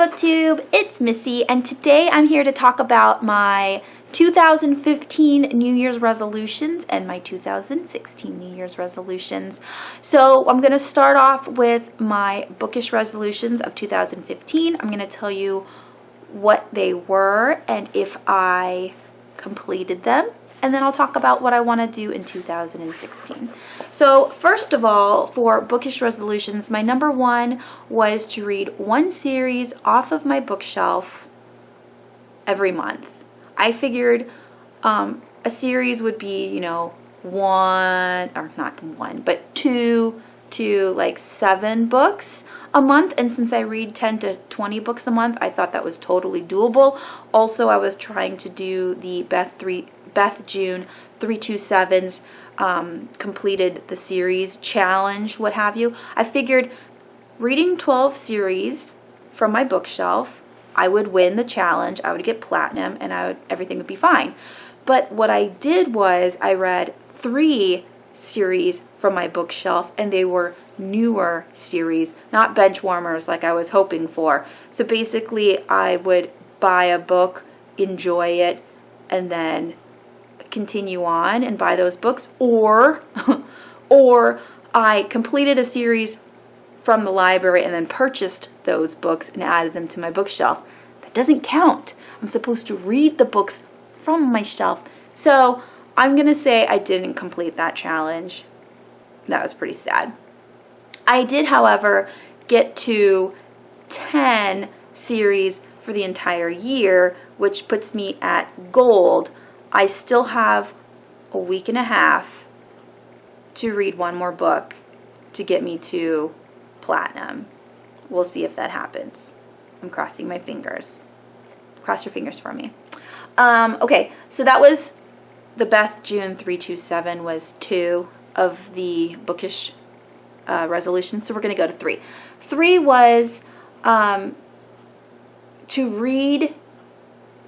BookTube, it's Missy, and today I'm here to talk about my 2015 New Year's resolutions and my 2016 New Year's resolutions. So I'm going to start off with my bookish resolutions of 2015. I'm going to tell you what they were and if I completed them. And then I'll talk about what I want to do in 2016. So first of all, for bookish resolutions, my number one was to read one series off of my bookshelf every month. I figured a series would be, you know, two to like 7 books a month, and since I read 10 to 20 books a month, I thought that was totally doable. Also, I was trying to do the Beth June 327's completed the series challenge, what have you. I figured reading 12 series from my bookshelf, I would win the challenge, I would get platinum, and everything would be fine. But what I did was I read 3 series from my bookshelf, and they were newer series, not bench warmers like I was hoping for. So basically I would buy a book, enjoy it, and then continue on and buy those books, or I completed a series from the library and then purchased those books and added them to my bookshelf. That doesn't count. I'm supposed to read the books from my shelf. So I'm gonna say I didn't complete that challenge. That was pretty sad. I did, however, get to 10 series for the entire year, which puts me at gold. I still have a week and a half to read one more book to get me to platinum. We'll see if that happens. I'm crossing my fingers. Cross your fingers for me. Okay, so that was the Beth June 327 was 2 of the bookish resolutions. So we're going to go to 3. 3 was to read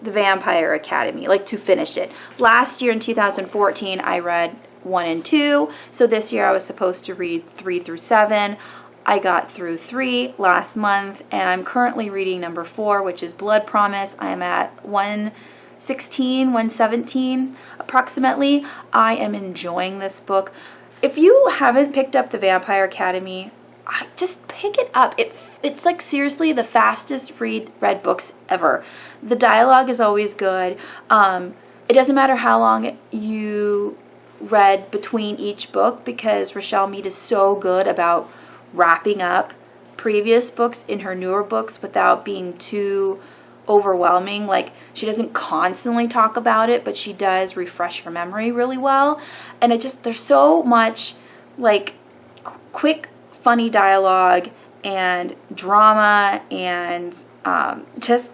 The Vampire Academy, like to finish it. Last year in 2014, I read 1 and 2. So this year I was supposed to read 3 through 7. I got through 3 last month, and I'm currently reading number 4, which is Blood Promise. I am at 116, 117 approximately. I am enjoying this book. If you haven't picked up The Vampire Academy, just pick it up. It's like seriously the fastest read books ever. The dialogue is always good. It doesn't matter how long you read between each book, because Rochelle Mead is so good about wrapping up previous books in her newer books without being too overwhelming. Like, she doesn't constantly talk about it, but she does refresh her memory really well. And there's so much like quick funny dialogue and drama and just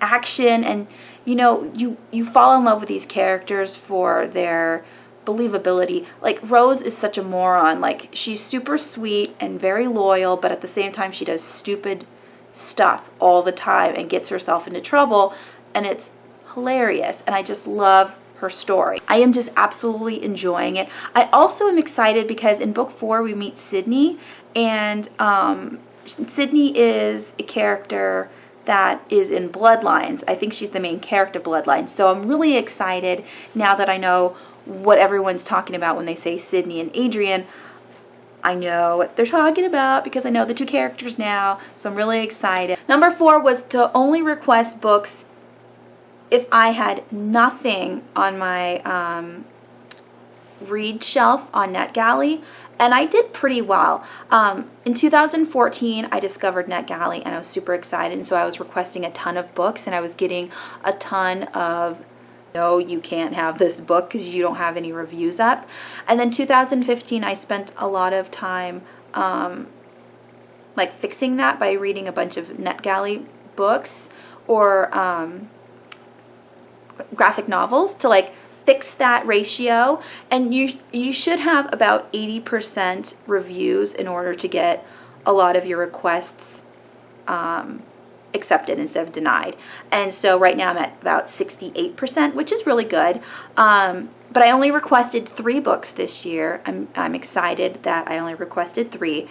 action, and you know, you fall in love with these characters for their believability. Like, Rose is such a moron. Like, she's super sweet and very loyal, but at the same time she does stupid stuff all the time and gets herself into trouble, and it's hilarious, and I just love her story. I am just absolutely enjoying it. I also am excited because in book 4 we meet Sydney, and Sydney is a character that is in Bloodlines. I think she's the main character of Bloodlines. So I'm really excited now that I know what everyone's talking about when they say Sydney and Adrian. I know what they're talking about because I know the 2 characters now, so I'm really excited. Number 4 was to only request books if I had nothing on my read shelf on NetGalley, and I did pretty well. In 2014, I discovered NetGalley, and I was super excited, and so I was requesting a ton of books, and I was getting a ton of, no, you can't have this book because you don't have any reviews up. And then 2015, I spent a lot of time like fixing that by reading a bunch of NetGalley books or graphic novels to like fix that ratio. And you should have about 80% reviews in order to get a lot of your requests accepted instead of denied. And so right now I'm at about 68%, which is really good. But I only requested 3 books this year. I'm excited that I only requested 3.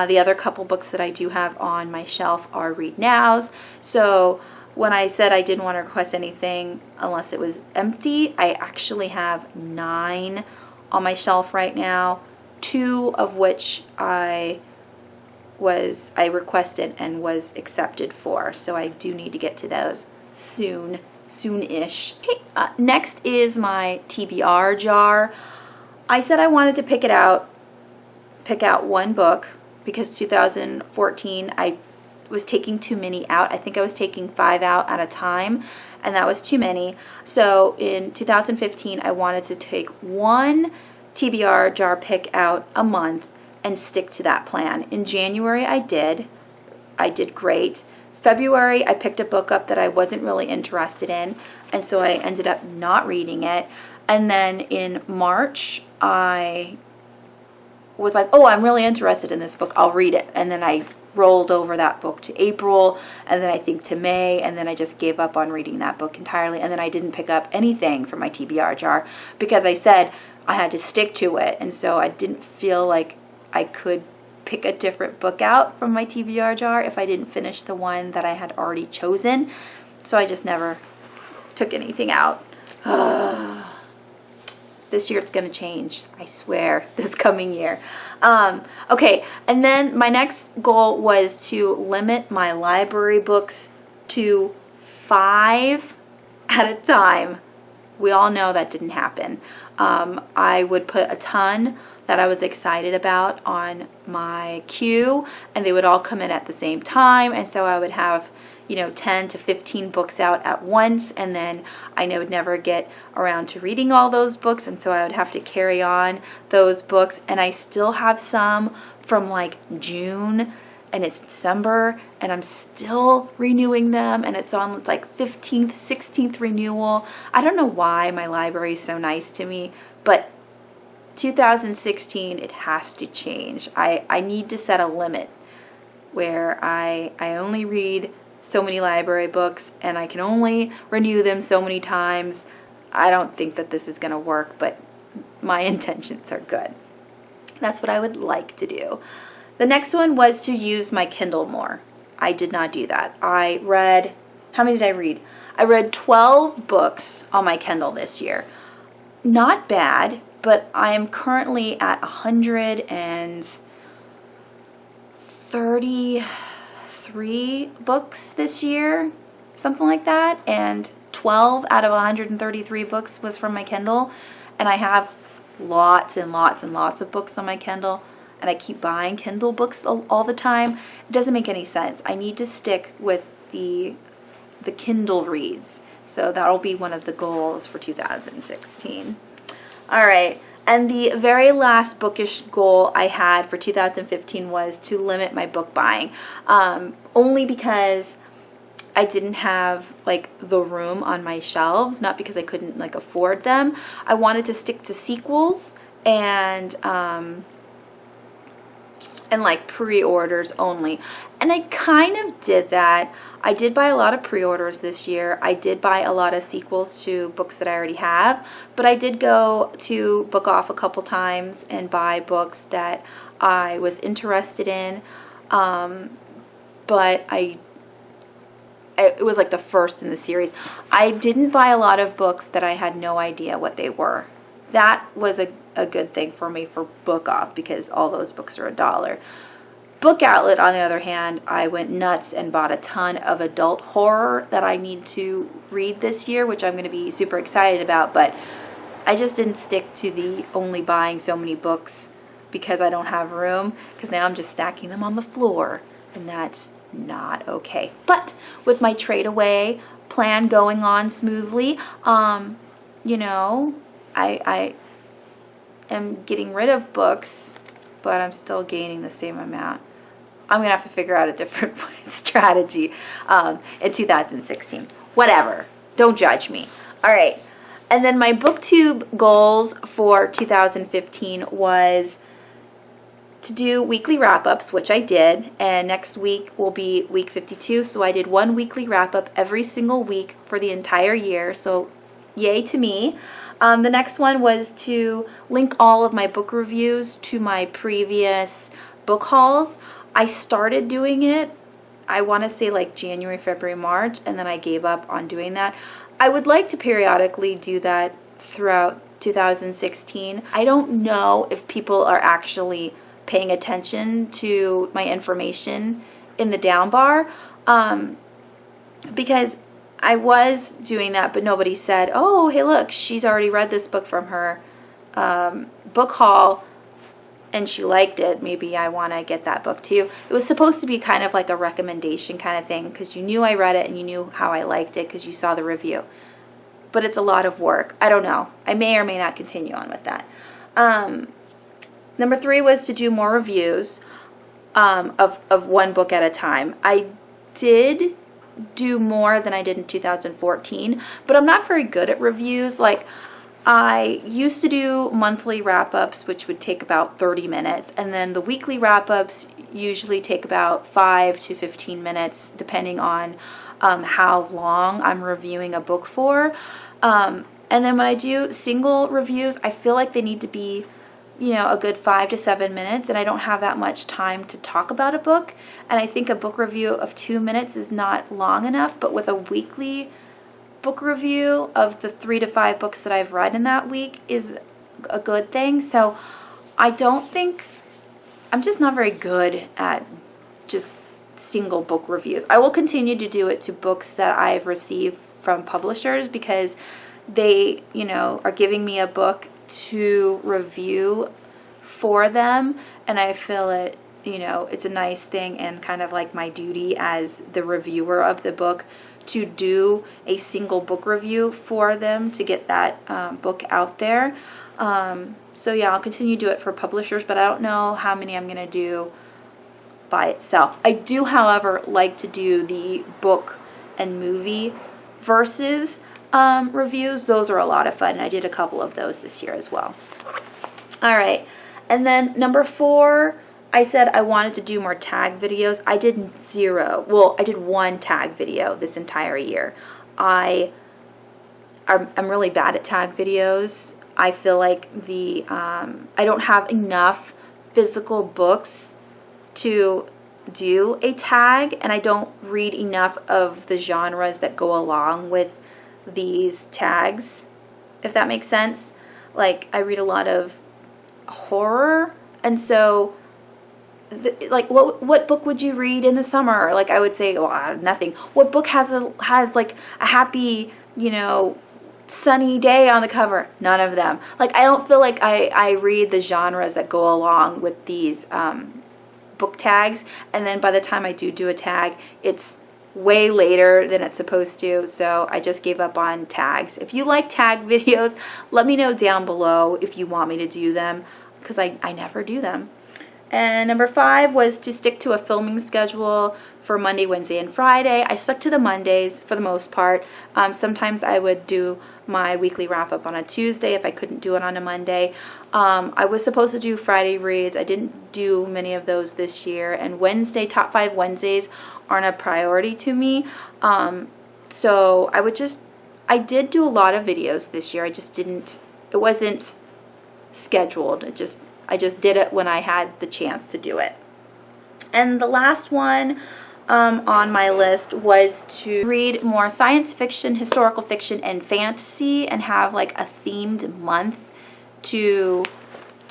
The other couple books that I do have on my shelf are read nows. So when I said I didn't want to request anything unless it was empty, I actually have 9 on my shelf right now, 2 of which I requested and was accepted for. So I do need to get to those soon-ish. Okay, next is my TBR jar. I said I wanted to pick out one book because 2014 I was taking too many out. I think I was taking 5 out at a time, and that was too many. So in 2015, I wanted to take one TBR jar pick out a month and stick to that plan. In January, I did great. February, I picked a book up that I wasn't really interested in, and so I ended up not reading it. And then in March, I was like, oh, I'm really interested in this book. I'll read it. And then I rolled over that book to April, and then I think to May, and then I just gave up on reading that book entirely. And then I didn't pick up anything from my TBR jar because I said I had to stick to it. And so I didn't feel like I could pick a different book out from my TBR jar if I didn't finish the one that I had already chosen. So I just never took anything out. This year it's going to change, I swear, this coming year. Okay, and then my next goal was to limit my library books to 5 at a time. We all know that didn't happen. I would put a ton that I was excited about on my queue, and they would all come in at the same time, and so I would have 10 to 15 books out at once, and then I would never get around to reading all those books, and so I would have to carry on those books. And I still have some from like June, and it's December, and I'm still renewing them, and it's on like 15th, 16th renewal. I don't know why my library is so nice to me, but 2016, it has to change. I need to set a limit where I only read so many library books, and I can only renew them so many times. I don't think that this is going to work, but my intentions are good. That's what I would like to do. The next one was to use my Kindle more. I did not do that. I read, how many did I read? I read 12 books on my Kindle this year. Not bad, but I am currently at 133 books this year, something like that, and 12 out of 133 books was from my Kindle, and I have lots and lots and lots of books on my Kindle, and I keep buying Kindle books all the time. It doesn't make any sense. I need to stick with the Kindle reads, so that'll be one of the goals for 2016. All right. And the very last bookish goal I had for 2015 was to limit my book buying, only because I didn't have like the room on my shelves, not because I couldn't like afford them. I wanted to stick to sequels and like pre-orders only. And I kind of did that. I did buy a lot of pre-orders this year. I did buy a lot of sequels to books that I already have, but I did go to Book Off a couple times and buy books that I was interested in, but it was like the first in the series. I didn't buy a lot of books that I had no idea what they were. That was a good thing for me for Book Off because all those books are $1. Book Outlet, on the other hand, I went nuts and bought a ton of adult horror that I need to read this year, which I'm going to be super excited about, but I just didn't stick to the only buying so many books because I don't have room, because now I'm just stacking them on the floor, and that's not okay. But with my trade away plan going on smoothly, I am getting rid of books, but I'm still gaining the same amount. I'm going to have to figure out a different strategy in 2016. Whatever. Don't judge me. All right. And then my BookTube goals for 2015 was to do weekly wrap-ups, which I did, and next week will be week 52, so I did one weekly wrap-up every single week for the entire year, so yay to me. The next one was to link all of my book reviews to my previous book hauls. I started doing it, I want to say like January, February, March, and then I gave up on doing that. I would like to periodically do that throughout 2016. I don't know if people are actually paying attention to my information in the down bar, because I was doing that, but nobody said, oh, hey, look, she's already read this book from her book haul and she liked it. Maybe I want to get that book too. It was supposed to be kind of like a recommendation kind of thing, because you knew I read it and you knew how I liked it because you saw the review. But it's a lot of work. I don't know. I may or may not continue on with that. Number 3 was to do more reviews of one book at a time. I did do more than I did in 2014, but I'm not very good at reviews. Like, I used to do monthly wrap-ups, which would take about 30 minutes, and then the weekly wrap-ups usually take about 5 to 15 minutes, depending on how long I'm reviewing a book for. And then when I do single reviews, I feel like they need to be, you know, a good 5 to 7 minutes, and I don't have that much time to talk about a book. And I think a book review of 2 minutes is not long enough, but with a weekly book review of the 3 to 5 books that I've read in that week is a good thing. So I don't think, I'm just not very good at just single book reviews. I will continue to do it to books that I've received from publishers, because they, you know, are giving me a book to review for them, and I feel it, you know, it's a nice thing and kind of like my duty as the reviewer of the book to do a single book review for them to get that book out there. So yeah, I'll continue to do it for publishers, but I don't know how many I'm going to do by itself. I do, however, like to do the book and movie versus reviews. Those are a lot of fun, and I did a couple of those this year as well. All right, and then number 4, I said I wanted to do more tag videos. I did 0. Well, I did 1 tag video this entire year. I'm really bad at tag videos. I feel like I don't have enough physical books to do a tag, and I don't read enough of the genres that go along with these tags, if that makes sense. Like, I read a lot of horror, and so like what book would you read in the summer? Like, I would say, well, nothing. What book has like a happy, you know, sunny day on the cover? None of them. Like, I don't feel like I read the genres that go along with these book tags, and then by the time I do a tag, it's way later than it's supposed to, so I just gave up on tags. If you like tag videos, let me know down below if you want me to do them, because I never do them. And number 5 was to stick to a filming schedule for Monday, Wednesday, and Friday. I stuck to the Mondays for the most part. Sometimes I would do my weekly wrap-up on a Tuesday if I couldn't do it on a Monday. I was supposed to do Friday reads. I didn't do many of those this year. And Wednesday, top 5 Wednesdays aren't a priority to me. So I did do a lot of videos this year. It wasn't scheduled. I just did it when I had the chance to do it. And the last one on my list was to read more science fiction, historical fiction, and fantasy, and have like a themed month to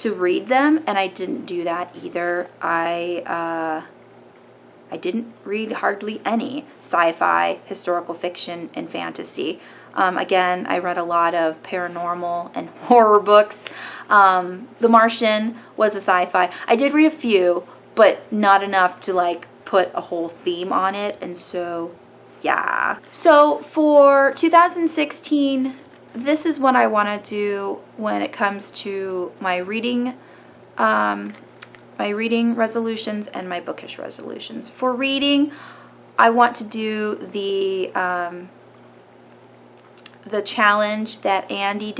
read them. And I didn't do that either. I didn't read hardly any sci-fi, historical fiction, and fantasy. Again, I read a lot of paranormal and horror books. The Martian was a sci-fi. I did read a few, but not enough to like put a whole theme on it, and so yeah. So for 2016, this is what I want to do when it comes to my reading resolutions and my bookish resolutions. For reading, I want to do the challenge that Andy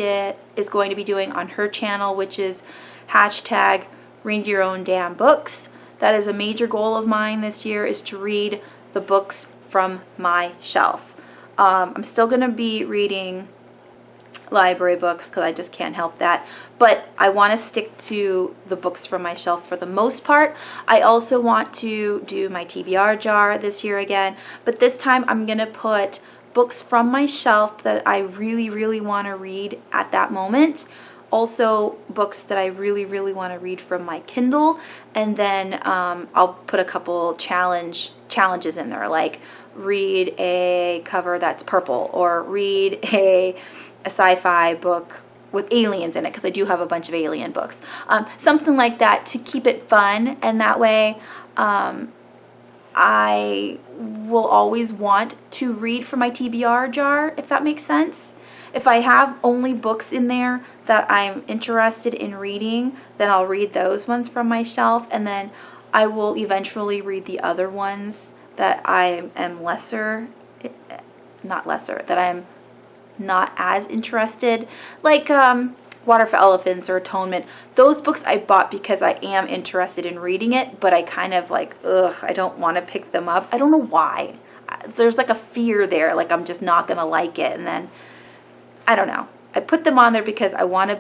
is going to be doing on her channel, which is hashtag read your own damn books. That is a major goal of mine this year, is to read the books from my shelf. I'm still going to be reading library books because I just can't help that, but I want to stick to the books from my shelf for the most part. I also want to do my TBR jar this year again, but this time I'm going to put books from my shelf that I really, really want to read at that moment. Also books that I really, really want to read from my Kindle, and then I'll put a couple challenges in there, like read a cover that's purple, or read a sci-fi book with aliens in it, because I do have a bunch of alien books. Something like that to keep it fun, and that way I will always want to read from my TBR jar, if that makes sense. If I have only books in there that I'm interested in reading, then I'll read those ones from my shelf, and then I will eventually read the other ones that I am that I'm not as interested, like Water for Elephants or Atonement. Those books I bought because I am interested in reading it, but I kind of like, I don't want to pick them up. I don't know why. There's like a fear there, like I'm just not going to like it, and then I don't know. I put them on there because I want to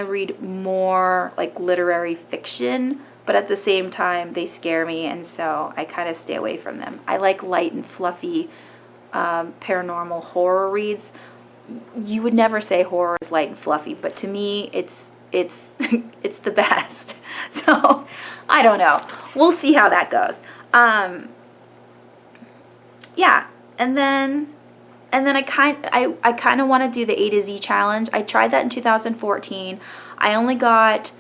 read more like literary fiction, but at the same time they scare me, and so I kind of stay away from them. I like light and fluffy paranormal horror reads. You would never say horror is light and fluffy, but to me it's it's the best. So I don't know. We'll see how that goes. Yeah, and then I kind of want to do the A to Z challenge. I tried that in 2014. I only got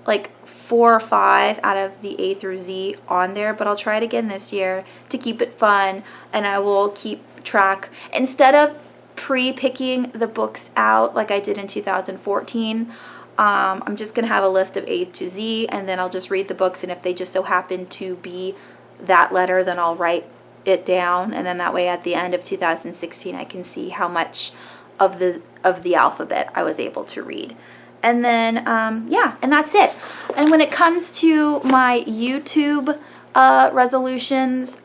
like 4 or 5 out of the A through Z on there, but I'll try it again this year to keep it fun, and I will keep track. Instead of pre-picking the books out like I did in 2014, I'm just going to have a list of A to Z, and then I'll just read the books, and if they just so happen to be that letter, then I'll write it down, and then that way at the end of 2016 I can see how much of the alphabet I was able to read. And then yeah, and that's it. And when it comes to my YouTube resolutions,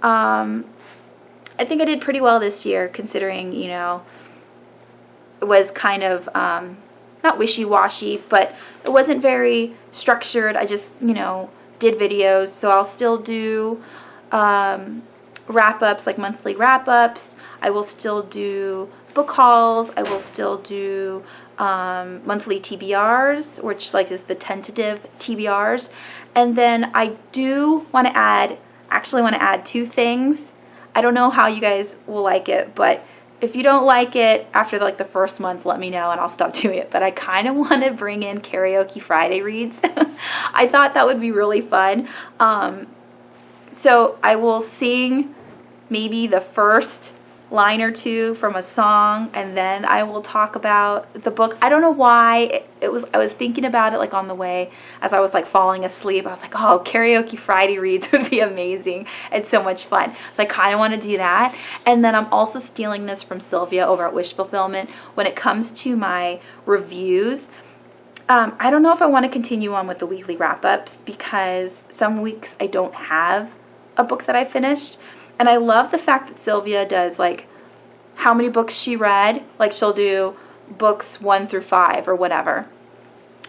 I think I did pretty well this year, considering, you know, it was kind of not wishy-washy, but it wasn't very structured. I just, you know, did videos, so I'll still do wrap-ups, like monthly wrap-ups. I will still do book hauls. I will still do monthly TBRs, which like is the tentative TBRs. And then I do want to add 2 things. I don't know how you guys will like it, but if you don't like it after like the first month, let me know and I'll stop doing it. But I kind of want to bring in karaoke Friday reads. I thought that would be really fun. So I will sing maybe the first line or 2 from a song, and then I will talk about the book. I don't know why I was thinking about it like on the way as I was like falling asleep. I was like, oh, karaoke Friday reads would be amazing and so much fun. So I kind of want to do that. And then I'm also stealing this from Sylvia over at Wish Fulfillment. When it comes to my reviews, I don't know if I want to continue on with the weekly wrap-ups, because some weeks I don't have a book that I finished. And I love the fact that Sylvia does like how many books she read. Like she'll do books 1 through 5 or whatever,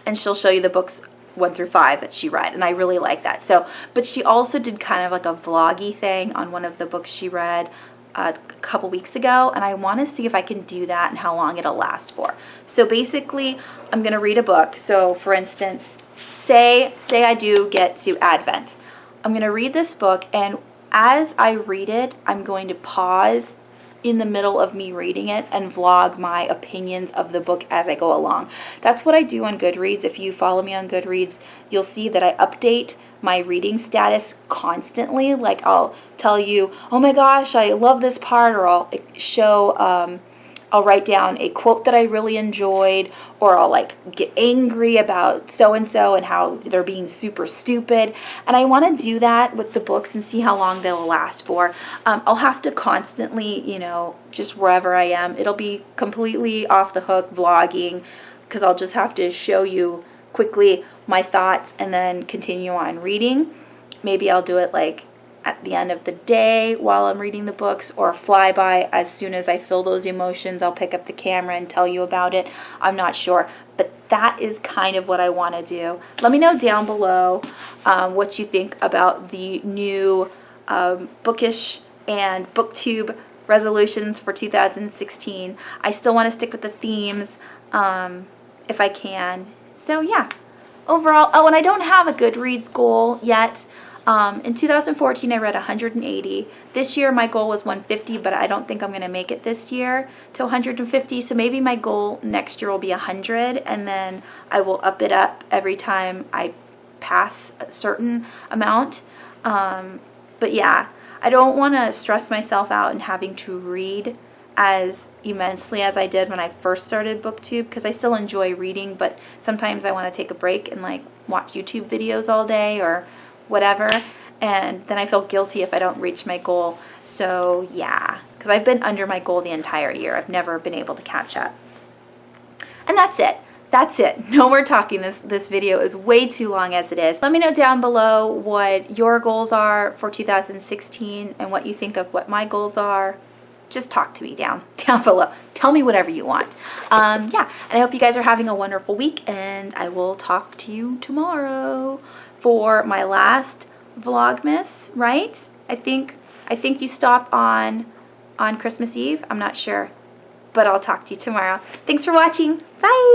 and she'll show you the books 1 through 5 that she read, and I really like that. So, but she also did kind of like a vloggy thing on one of the books she read a couple weeks ago, and I want to see if I can do that and how long it'll last for. So basically, I'm going to read a book. So for instance, say I do get to Advent. I'm going to read this book, and as I read it, I'm going to pause in the middle of me reading it and vlog my opinions of the book as I go along. That's what I do on Goodreads. If you follow me on Goodreads, you'll see that I update my reading status constantly. Like I'll tell you, oh my gosh, I love this part, or I'll show I'll write down a quote that I really enjoyed, or I'll like get angry about so-and-so and how they're being super stupid. And I want to do that with the books and see how long they'll last for. I'll have to constantly, you know, just wherever I am, it'll be completely off the hook vlogging, because I'll just have to show you quickly my thoughts and then continue on reading. Maybe I'll do it like at the end of the day while I'm reading the books, or flyby as soon as I feel those emotions. I'll pick up the camera and tell you about it. I'm not sure, but that is kind of what I want to do. Let me know down below what you think about the new Bookish and BookTube resolutions for 2016. I still want to stick with the themes if I can. So yeah, overall, oh, and I don't have a Goodreads goal yet. In 2014, I read 180. This year, my goal was 150, but I don't think I'm going to make it this year to 150. So maybe my goal next year will be 100, and then I will up it up every time I pass a certain amount. But yeah, I don't want to stress myself out in having to read as immensely as I did when I first started BookTube, because I still enjoy reading, but sometimes I want to take a break and like watch YouTube videos all day or whatever, and then I feel guilty if I don't reach my goal. So yeah, because I've been under my goal the entire year. I've never been able to catch up. And that's it. That's it. No more talking. This video is way too long as it is. Let me know down below what your goals are for 2016 and what you think of what my goals are. Just talk to me down below. Tell me whatever you want. Yeah, and I hope you guys are having a wonderful week, and I will talk to you tomorrow for my last Vlogmas, right? I think you stop on Christmas Eve. I'm not sure, but I'll talk to you tomorrow. Thanks for watching. Bye.